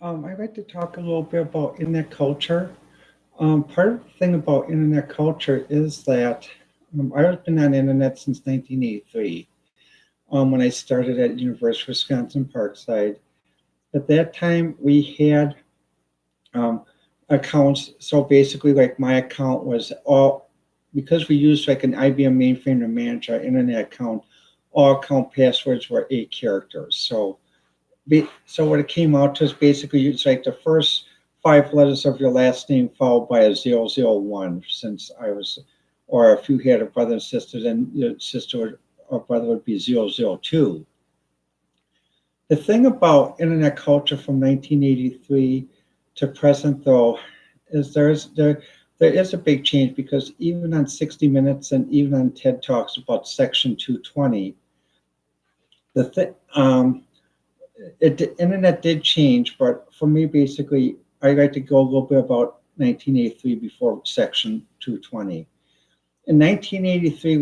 I'd like to talk a little bit about internet culture. Part of the thing about internet culture is that I've been on internet since 1983 when I started at University of Wisconsin Parkside. At that time, we had um, accounts. So basically, like my account was all because we used like an IBM mainframe to manage our internet account. All account passwords were 8 characters. So what it came out to is basically it's like the first 5 letters of your last name followed by a 001. Since I was, or if you had a brother and sister, then your sister or brother would be 002. The thing about internet culture from 1983 to present, though, is there is a big change because even on 60 Minutes and even on TED Talks about Section 220, the thing. The internet did change, but for me, basically, I like to go a little bit about 1983 before Section 220. In 1983,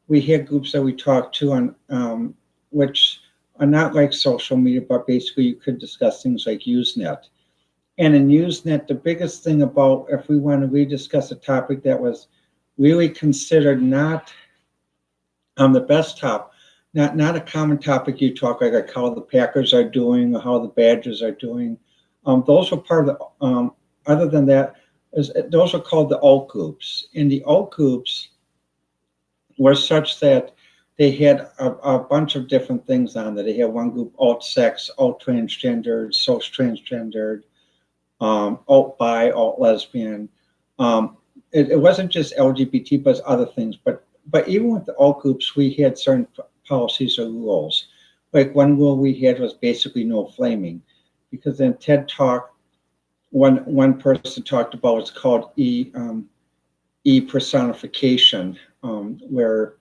we had groups that we talked to on which are not like social media, but basically you could discuss things like Usenet. And in Usenet, the biggest thing about if we want to rediscuss a topic that was really considered not the best top, not a common topic you talk like how the Packers are doing or how the Badgers are doing. Those were part of the. Other than that, those are called the alt groups, and the alt groups were such that they had a bunch of different things on there. They had one group alt sex, alt transgendered, social transgendered, alt bi, alt lesbian. It wasn't just LGBT, but other things. But even with the alt groups, we had certain policies or rules. Like one rule we had was basically no flaming, because in TED Talk, one person talked about what's called e personification, where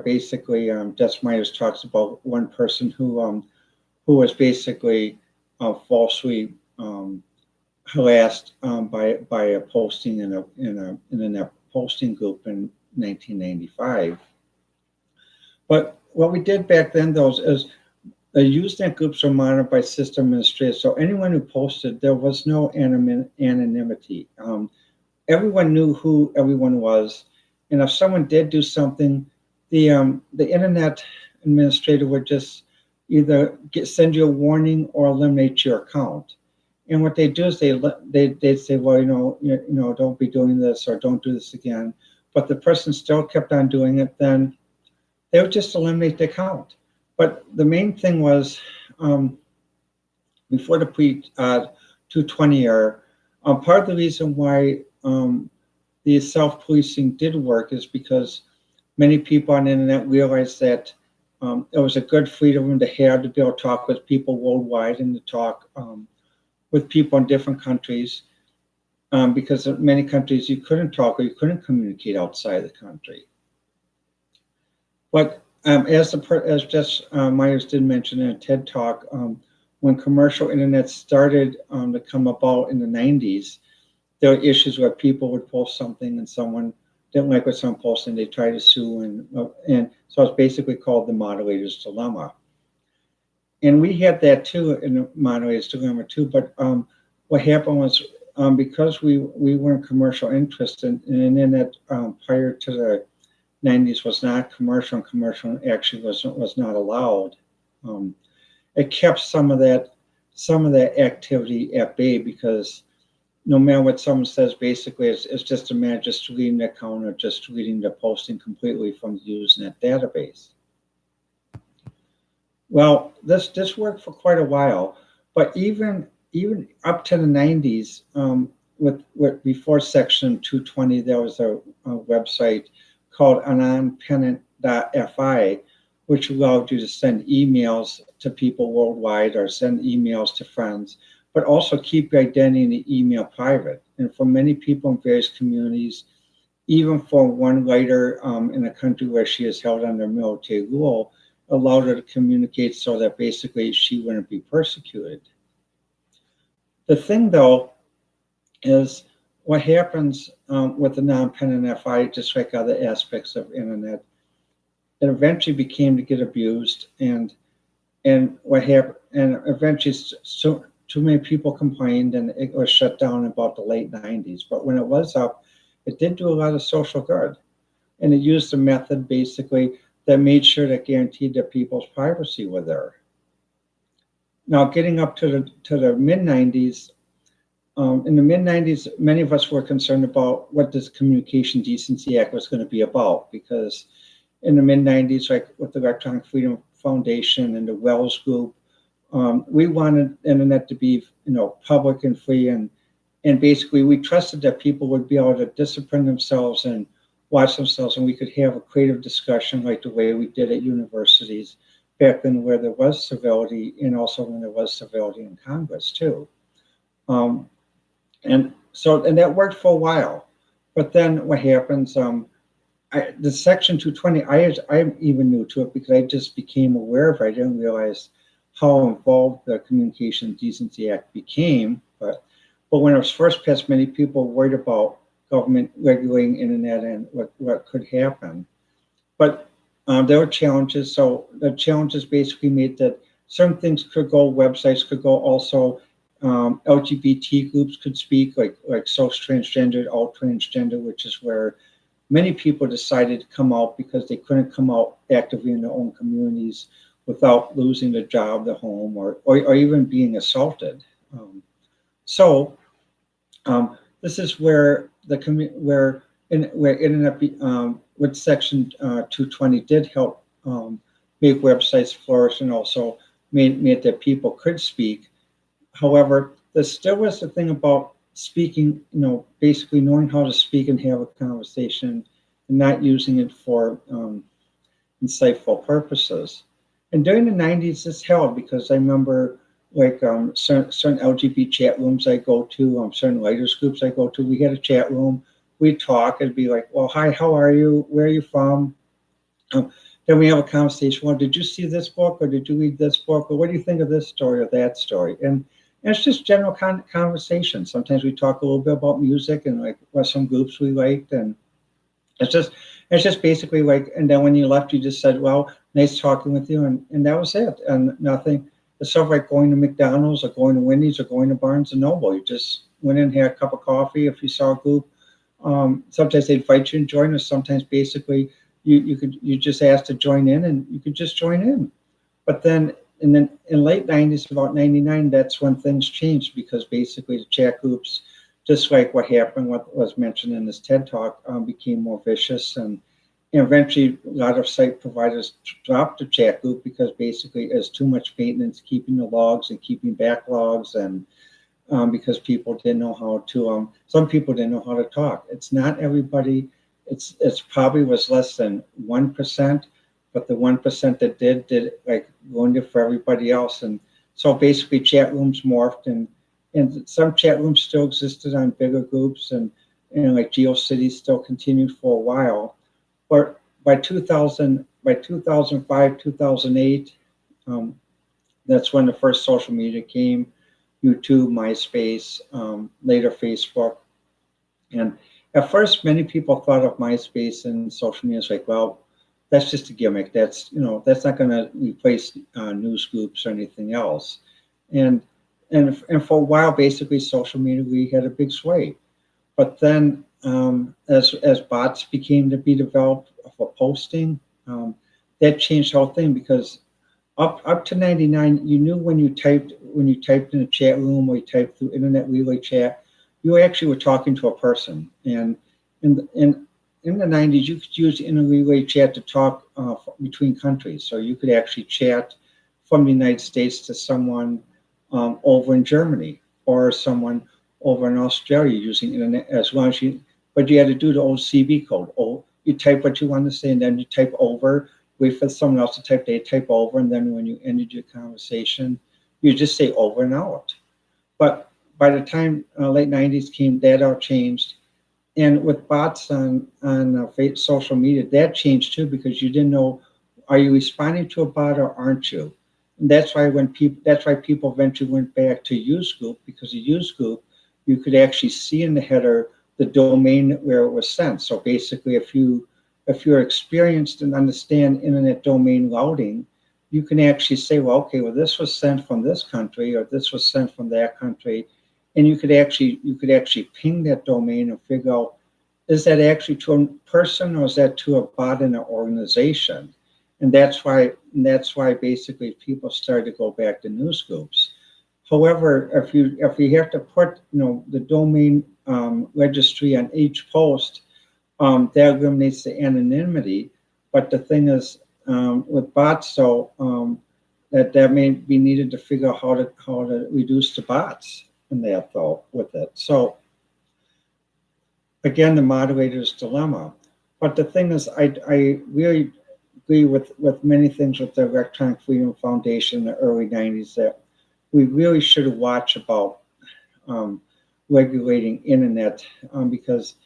basically Des Myers talks about one person who was basically falsely harassed by a posting in a posting group in 1995. But what we did back then, though, is the Usenet groups are monitored by system administrators. So anyone who posted, there was no anonymity. Everyone knew who everyone was, and if someone did do something, the internet administrator would just either send you a warning or eliminate your account. And what they do is they say, well, don't be doing this or don't do this again. But the person still kept on doing it, then they would just eliminate the account. But the main thing was before the pre 220 era, part of the reason why the self policing did work is because many people on the internet realized that it was a good freedom to have to be able to talk with people worldwide and to talk with people in different countries because in many countries you couldn't talk or you couldn't communicate outside the country. But as Jess Myers did mention in a TED Talk, when commercial internet started to come about in the 90s, there were issues where people would post something and someone didn't like what someone posted and they tried to sue. And so it's basically called the moderator's dilemma. And we had that too in the moderator's dilemma too. But what happened was because we weren't commercial interest in internet prior to the 90s was not commercial, and commercial actually was not allowed. Um, it kept some of that activity at bay because no matter what someone says, basically it's just a matter of just deleting the account or just deleting the posting completely from the Usenet database. Well, this worked for quite a while, but even up to the 90s, with before Section 220, there was a website called anonpennant.fi, which allowed you to send emails to people worldwide or send emails to friends, but also keep your identity in the email private. And for many people in various communities, even for one writer in a country where she is held under military rule, allowed her to communicate so that basically she wouldn't be persecuted. The thing, though, is what happens with the non-pennant FI, just like other aspects of internet, it eventually became to get abused. And And what happened, and eventually so too many people complained and it was shut down in about the late 90s. But when it was up, it did do a lot of social good. And it used a method basically that made sure that guaranteed that people's privacy were there. Now, getting up to the mid 90s, in the mid 90s, many of us were concerned about what this Communication Decency Act was going to be about, because in the mid 90s, like with the Electronic Freedom Foundation and the Wells Group, we wanted internet to be, public and free, and basically we trusted that people would be able to discipline themselves and watch themselves, and we could have a creative discussion like the way we did at universities back then, where there was civility, and also when there was civility in Congress too. And that worked for a while, but then what happens? The Section 220, I'm even new to it because I just became aware of it. I didn't realize how involved the Communication Decency Act became, but when it was first passed, many people were worried about government regulating internet and what could happen. But there were challenges. So the challenges basically made that certain things could go, websites could go, also LGBT groups could speak, like social transgender, alt transgender, which is where many people decided to come out because they couldn't come out actively in their own communities without losing their job, their home, or even being assaulted. This is where where internet with Section 220 did help make websites flourish, and also made that people could speak. However, there still was the thing about speaking, basically knowing how to speak and have a conversation and not using it for insightful purposes. And during the 90s, this held because I remember certain LGBT chat rooms I go to, certain writers groups I go to, we had a chat room, we'd talk, it'd be like, well, hi, how are you? Where are you from? Then we have a conversation. Well, did you see this book, or did you read this book, or what do you think of this story or that story? And it's just general conversation. Sometimes we talk a little bit about music and like what some groups we liked, and it's just basically like. And then when you left, you just said, "Well, nice talking with you," and that was it. And nothing. It's sort of like going to McDonald's or going to Wendy's or going to Barnes and Noble. You just went in, had a cup of coffee. If you saw a group, sometimes they'd invite you and join us. Sometimes basically you just asked to join in, and you could just join in. But then in late 90s, about 99, that's when things changed, because basically the chat groups, just like what happened, what was mentioned in this TED Talk, became more vicious. And eventually a lot of site providers dropped the chat group because basically there's too much maintenance, keeping the logs and keeping backlogs, and because people didn't know how to, some people didn't know how to talk. It's not everybody. It's probably was less than 1%, but the 1% that did like ruined it for everybody else. And so basically chat rooms morphed, and some chat rooms still existed on bigger groups, and like GeoCities still continued for a while. But by 2005, 2008, that's when the first social media came: YouTube, MySpace, later Facebook. And at first, many people thought of MySpace and social media as like, well, that's just a gimmick. That's not going to replace news groups or anything else. And for a while, basically, social media really had a big sway. But then, as bots became to be developed for posting, that changed the whole thing, because up to 99, you knew when you typed in a chat room or you typed through internet relay chat, you actually were talking to a person. And in the 90s, you could use internet relay chat to talk between countries. So you could actually chat from the United States to someone over in Germany, or someone over in Australia using internet, as long as but you had to do the old CB code. Oh, you type what you want to say, and then you type over, wait for someone else to type, they type over, and then when you ended your conversation, you just say over and out. But by the time late 90s came, that all changed. And with bots on social media, that changed too, because you didn't know, are you responding to a bot or aren't you? And that's why people eventually went back to use group, because a use group, you could actually see in the header the domain where it was sent. So basically, if you're experienced and understand internet domain routing, you can actually say, well, okay, well, this was sent from this country or this was sent from that country, and you could actually ping that domain and figure out, is that actually to a person or is that to a bot in an organization? And that's why basically people started to go back to news groups. However, if you have to put the domain registry on each post, that eliminates the anonymity. But the thing is, with bots, though, that may be needed to figure out how to reduce the bots in that though with it. So again, the moderator's dilemma. But the thing is, I really agree with many things with the Electronic Freedom Foundation in the early 90s that we really should watch about regulating internet because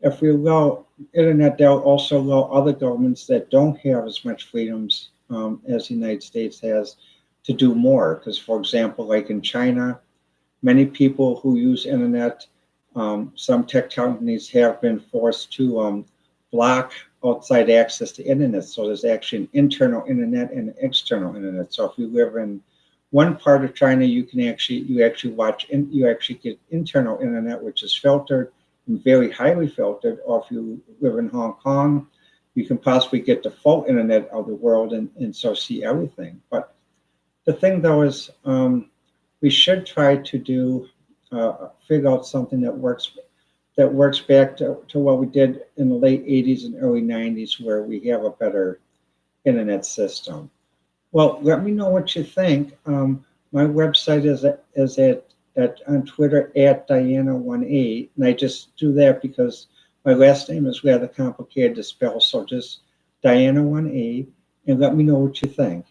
if we allow internet, they'll also allow other governments that don't have as much freedoms as the United States has to do more. Because, for example, like in China, many people who use internet, some tech companies have been forced to block outside access to internet. So there's actually an internal internet and an external internet. So if you live in one part of China, you actually get internal internet, which is filtered and very highly filtered. Or if you live in Hong Kong, you can possibly get the full internet of the world and so see everything. But the thing though is we should try to figure out something that works back to what we did in the late 80s and early 90s where we have a better internet system. Well, let me know what you think. My website is at on Twitter at Diana1A, and I just do that because my last name is rather complicated to spell. So just Diana1A, and let me know what you think.